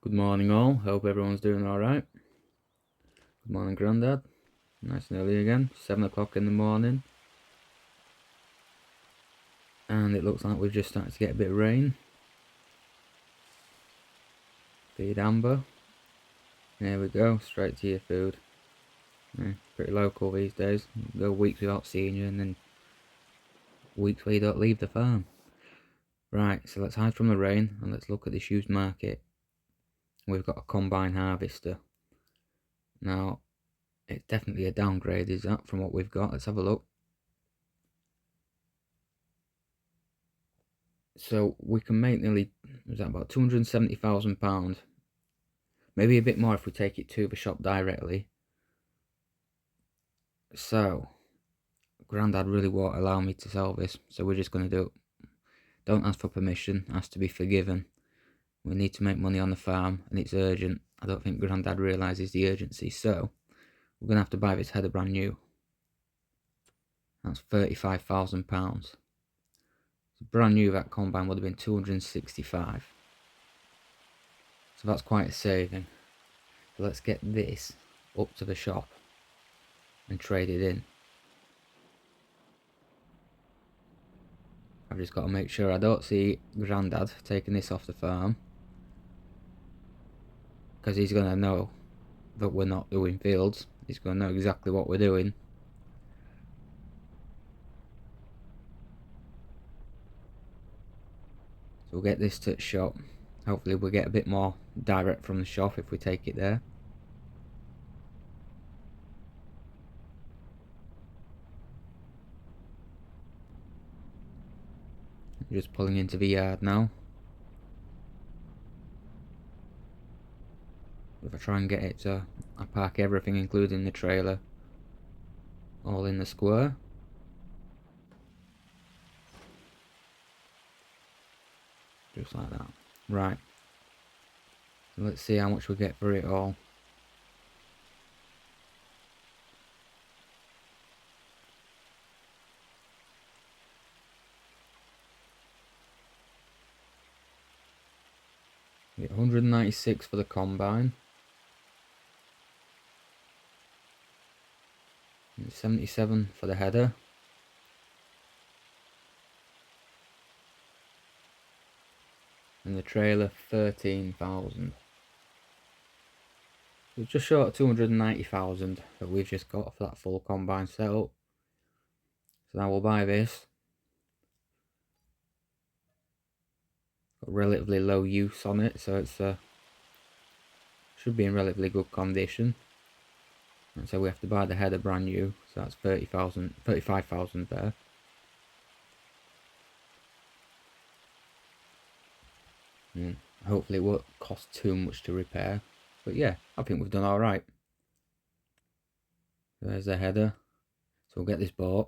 Good morning all, hope everyone's doing alright. Good morning Grandad, nice and early again, 7 o'clock in the morning. And it looks like we've just started to get a bit of rain. Feed Amber. There we go, straight to your food. Yeah, pretty local these days, go weeks without seeing you and then weeks where you don't leave the farm. Right, so let's hide from the rain and let's look at this used market. We've got a combine harvester. Now, it's definitely a downgrade, is that, from what we've got? Let's have a look. So we can make nearly, was that about £270,000? Maybe a bit more if we take it to the shop directly. So, Grandad really won't allow me to sell this, so we're just going to do it. Don't ask for permission, ask to be forgiven. We need to make money on the farm, and it's urgent. I don't think Grandad realises the urgency, so we're going to have to buy this header brand new. That's £35,000. So brand new, that combine would have been 265. So that's quite a saving. So let's get this up to the shop and trade it in. I've just got to make sure I don't see Grandad taking this off the farm, because he's going to know that we're not doing fields. He's going to know exactly what we're doing. So we'll get this to the shop. Hopefully we'll get a bit more direct from the shop if we take it there. I'm just pulling into the yard now. If I try and get it so I park everything including the trailer all in the square. Just like that. Right. So let's see how much we get for it all. We get 196 for the combine. And 77 for the header. And the trailer 13,000. So it's just short of 290,000 that we've just got for that full combine setup. So now we'll buy this. Got relatively low use on it, so it's should be in relatively good condition. And so we have to buy the header brand new, so that's 35,000 there. And hopefully it won't cost too much to repair. But yeah, I think we've done alright. There's the header. So we'll get this bought.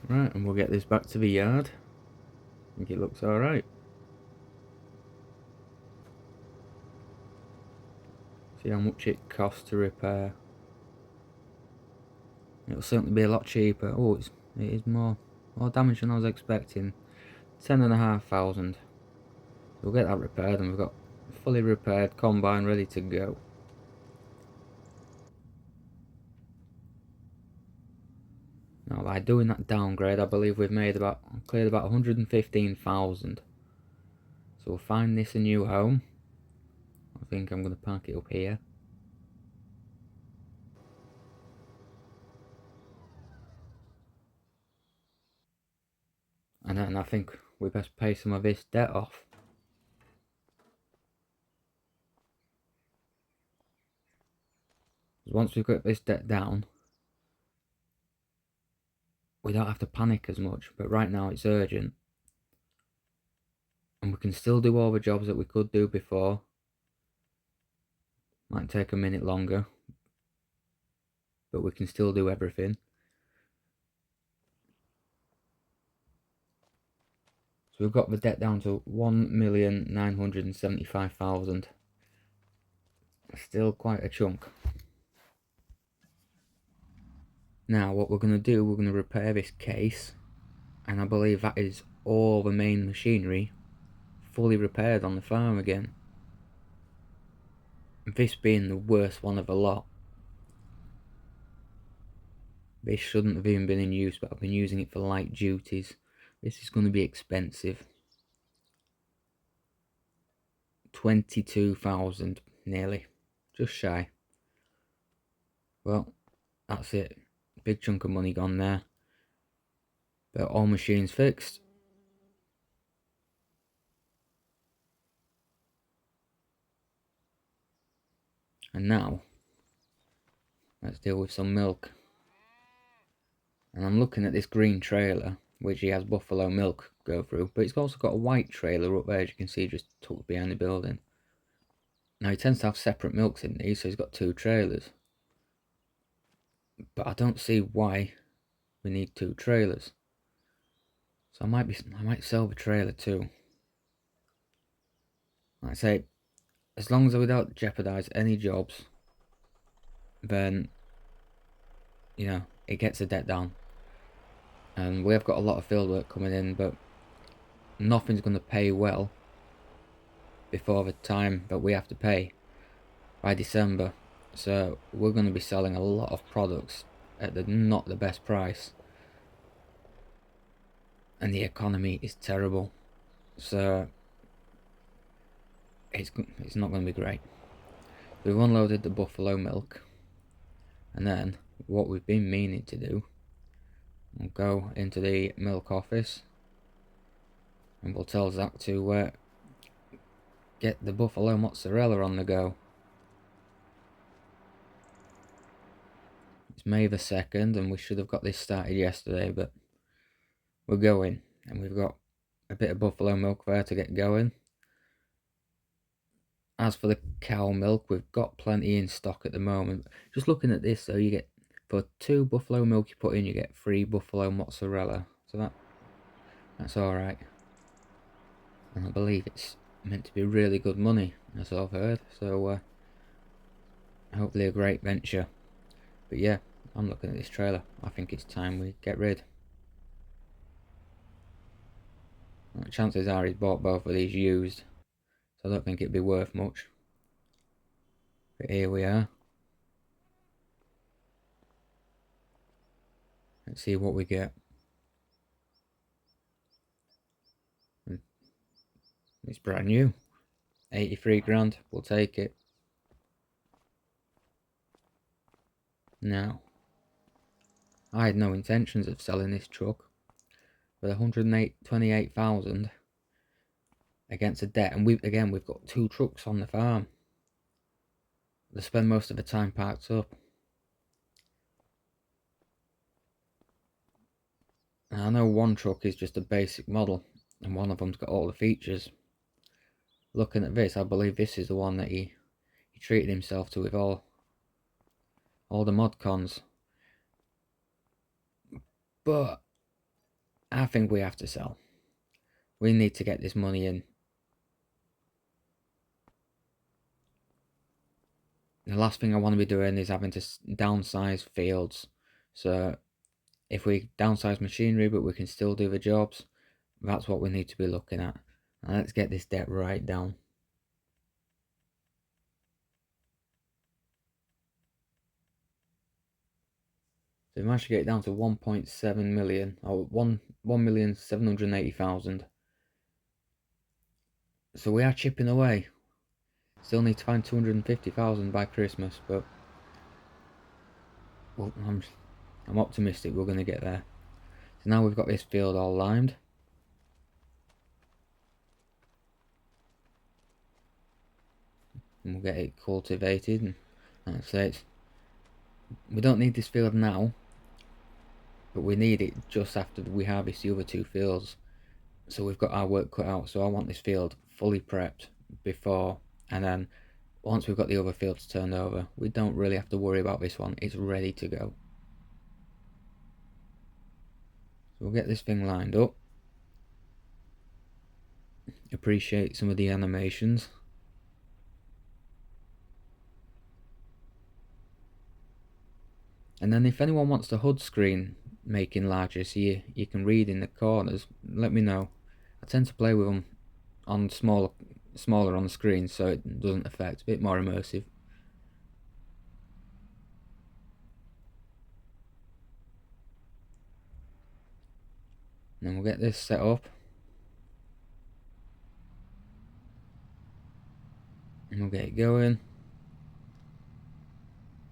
Right, and we'll get this back to the yard. I think it looks alright. See how much it costs to repair. It'll certainly be a lot cheaper. Oh, it is more damage than I was expecting. 10,500. We'll get that repaired, and we've got a fully repaired combine ready to go. Now, by doing that downgrade, I believe we've cleared about 115,000. So we'll find this a new home. I think I'm going to park it up here. And then I think we best pay some of this debt off. Once we've got this debt down, we don't have to panic as much. But right now it's urgent. And we can still do all the jobs that we could do before. Might take a minute longer, but we can still do everything. So we've got the debt down to 1,975,000. Still quite a chunk. Now what we're going to do, we're going to repair this case, and I believe that is all the main machinery fully repaired on the farm again. This being the worst one of the lot. This shouldn't have even been in use, but I've been using it for light duties. This is going to be expensive. 22,000 nearly. Just shy. Well, that's it. Big chunk of money gone there. But all machines fixed. And now, let's deal with some milk. And I'm looking at this green trailer, which he has buffalo milk go through. But it's also got a white trailer up there, as you can see, just tucked behind the building. Now, he tends to have separate milks in these, so he's got two trailers. But I don't see why we need two trailers. So I might sell the trailer too. Like I say, as long as we don't jeopardise any jobs, then, you know, it gets the debt down. And we have got a lot of field work coming in, but nothing's going to pay well before the time that we have to pay by December. So we're going to be selling a lot of products at not the best price. And the economy is terrible. So it's not going to be great. We've unloaded the buffalo milk. And then what we've been meaning to do, we'll go into the milk office and we'll tell Zach to get the buffalo mozzarella on the go. It's May the 2nd and we should have got this started yesterday, but we're going and we've got a bit of buffalo milk there to get going. As for the cow milk, we've got plenty in stock at the moment. Just looking at this, though, you get, for 2 buffalo milk you put in, you get 3 buffalo mozzarella. So that's alright. And I believe it's meant to be really good money, as I've heard. So, hopefully a great venture. But yeah, I'm looking at this trailer. I think it's time we get rid. Chances are he's bought both of these used. So I don't think it'd be worth much. But here we are. Let's see what we get. It's brand new. 83 grand, we'll take it. Now, I had no intentions of selling this truck. With 128,000 against a debt, and we've got 2 trucks on the farm. They spend most of the time parked up. And I know one truck is just a basic model, and one of them's got all the features. Looking at this, I believe this is the one that he treated himself to with all the mod cons. But I think we have to sell. We need to get this money in. The last thing I want to be doing is having to downsize fields. So if we downsize machinery but we can still do the jobs, that's what we need to be looking at. Now let's get this debt right down. So we managed to get it down to 1.7 million, or 1,780,000. So we are chipping away. Still need to find 250,000 by Christmas, but well, I'm optimistic we're going to get there. So now we've got this field all limed. And we'll get it cultivated. And like I say, we don't need this field now, but we need it just after we harvest the other 2 fields. So we've got our work cut out. So I want this field fully prepped before, and then once we've got the other fields turned over, we don't really have to worry about this one. It's ready to go. So we'll get this thing lined up. Appreciate some of the animations. And then if anyone wants the HUD screen making larger so you can read in the corners, let me know. I tend to play with them on smaller on the screen, so it doesn't affect. A bit more immersive. And then we'll get this set up. And we'll get it going.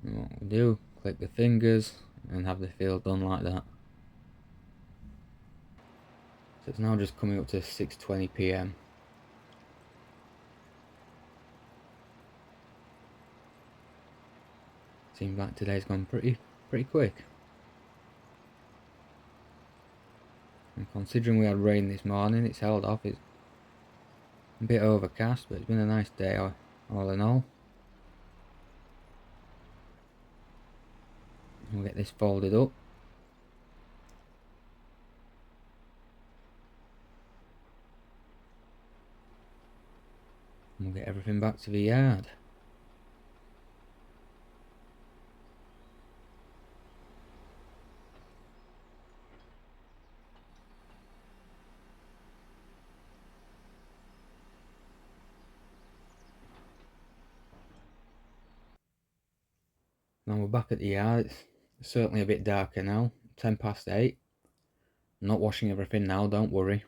And what we'll do, click the fingers and have the field done like that. So it's now just coming up to 6:20 PM. Seems like today's gone pretty quick. And considering we had rain this morning, it's held off. It's a bit overcast, but it's been a nice day all in all. We'll get this folded up. And we'll get everything back to the yard. Now we're back at the yard. It's certainly a bit darker now. 8:10. I'm not washing everything now, don't worry.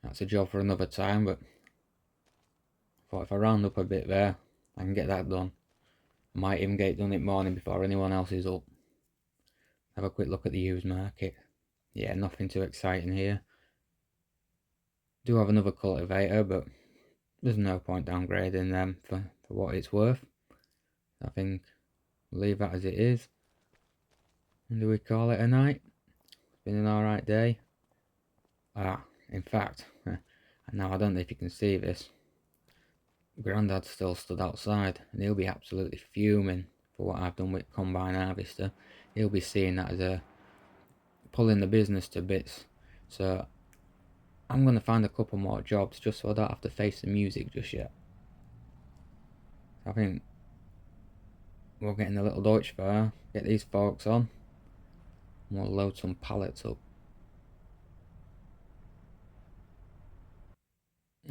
That's a job for another time, but I thought if I round up a bit there, I can get that done. I might even get it done in the morning before anyone else is up. Have a quick look at the used market. Yeah, nothing too exciting here. Do have another cultivator, but there's no point downgrading them for what it's worth. I think we'll leave that as it is. And do we call it a night? It's been an alright day. In fact, now I don't know if you can see this. Grandad's still stood outside and he'll be absolutely fuming for what I've done with Combine Harvester. He'll be seeing that as a pulling the business to bits. So I'm going to find a couple more jobs just so I don't have to face the music just yet. I think we'll get in the little Deutsch fire, get these forks on, and we'll load some pallets up.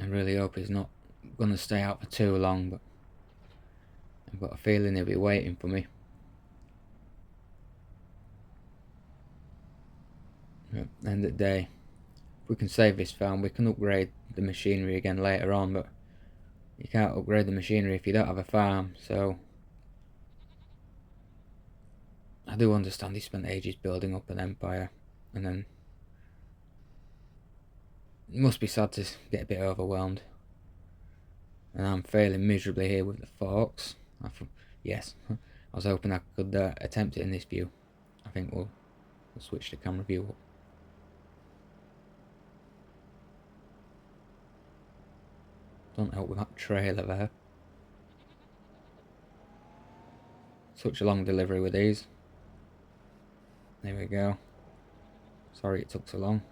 I really hope he's not going to stay out for too long, but I've got a feeling he'll be waiting for me. At the end of the day, if we can save this farm, we can upgrade the machinery again later on, but you can't upgrade the machinery if you don't have a farm. So I do understand he spent ages building up an empire, and then it must be sad to get a bit overwhelmed. And I'm failing miserably here with the forks. Yes, I was hoping I could attempt it in this view. I think we'll switch the camera view up. Don't help with that trailer there. Such a long delivery with these. There we go. Sorry it took so long.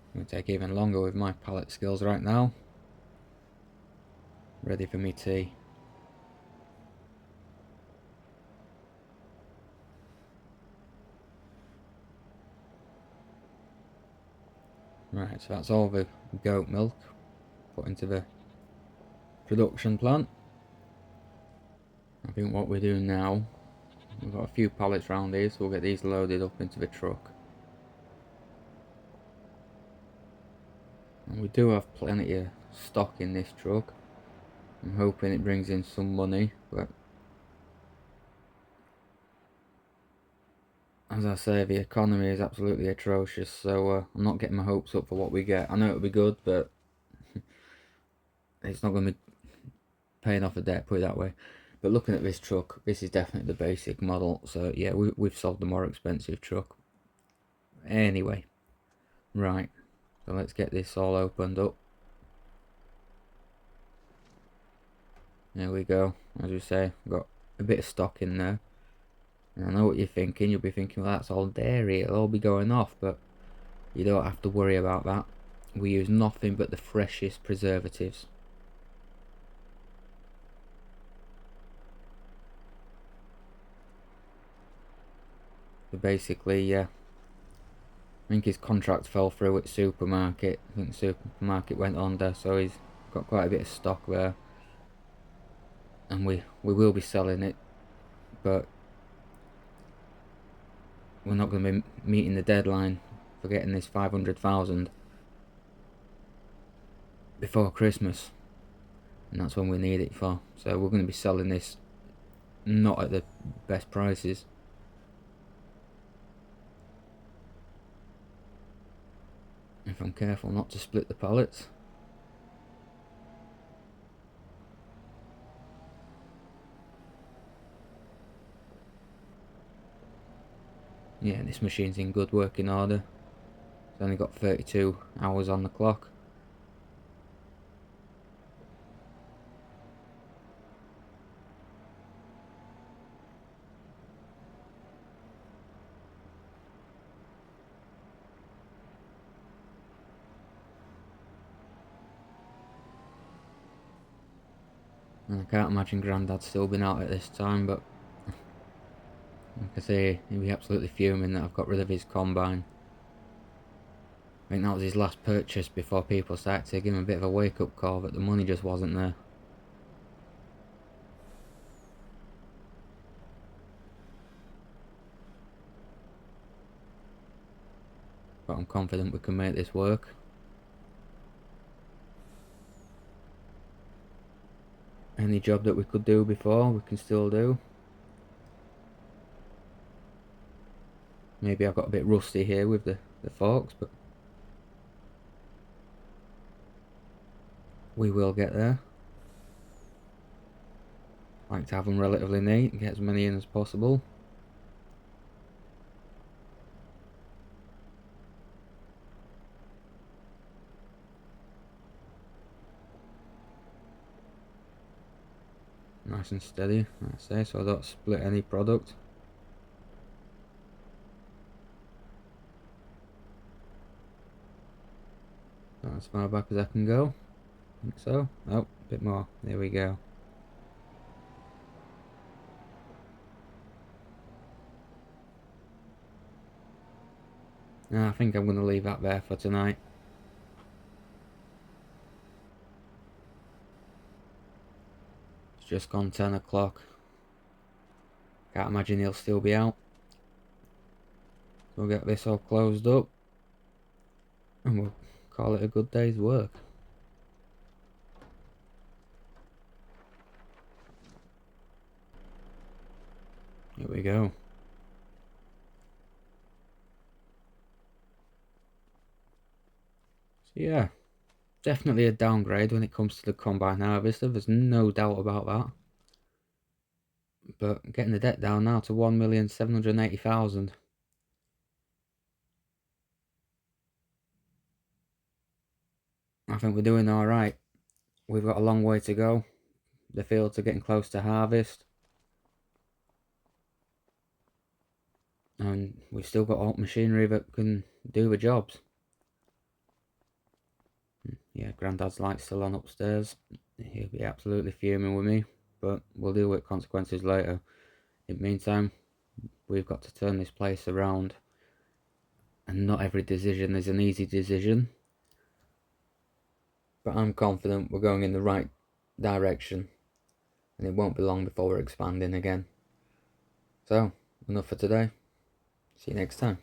It's going to take even longer with my pallet skills right now. Ready for me tea. Right, so that's all the goat milk put into the production plant. I think what we do now, we've got a few pallets around here, so we'll get these loaded up into the truck. And we do have plenty of stock in this truck. I'm hoping it brings in some money, but as I say, the economy is absolutely atrocious, so I'm not getting my hopes up for what we get. I know it'll be good, but it's not going to be paying off the debt, put it that way. But looking at this truck, this is definitely the basic model, so yeah, we've sold the more expensive truck. Anyway, right, so let's get this all opened up. There we go. As we say, got a bit of stock in there. And I know what you're thinking. You'll be thinking, well, that's all dairy. It'll all be going off. But you don't have to worry about that. We use nothing but the freshest preservatives. So basically, I think his contract fell through at supermarket. I think the supermarket went under, so he's got quite a bit of stock there. And we will be selling it, but we're not going to be meeting the deadline for getting this 500,000 before Christmas. And that's when we need it for. So we're going to be selling this not at the best prices. If I'm careful not to split the pallets. Yeah, this machine's in good working order. It's only got 32 hours on the clock. And I can't imagine Grandad's still been out at this time, but like I say, he'd be absolutely fuming that I've got rid of his combine. I think that was his last purchase before people started to give him a bit of a wake-up call that the money just wasn't there. But I'm confident we can make this work. Any job that we could do before, we can still do. Maybe I've got a bit rusty here with the forks, but we will get there. Like to have them relatively neat and get as many in as possible. Nice and steady, I say, so I don't split any product. That's as far back as I can go. I think so. Oh, a bit more. There we go. I think I'm going to leave that there for tonight. It's just gone 10 o'clock. Can't imagine he'll still be out. We'll get this all closed up and we'll call it a good day's work. Here we go. So yeah, definitely a downgrade when it comes to the combine harvester, there's no doubt about that. But getting the debt down now to 1,780,000. I think we're doing alright. We've got a long way to go. The fields are getting close to harvest. And we've still got old machinery that can do the jobs. Yeah, Grandad's light's still on upstairs. He'll be absolutely fuming with me, but we'll deal with consequences later. In the meantime, we've got to turn this place around. And not every decision is an easy decision. But I'm confident we're going in the right direction. And it won't be long before we're expanding again. So, enough for today. See you next time.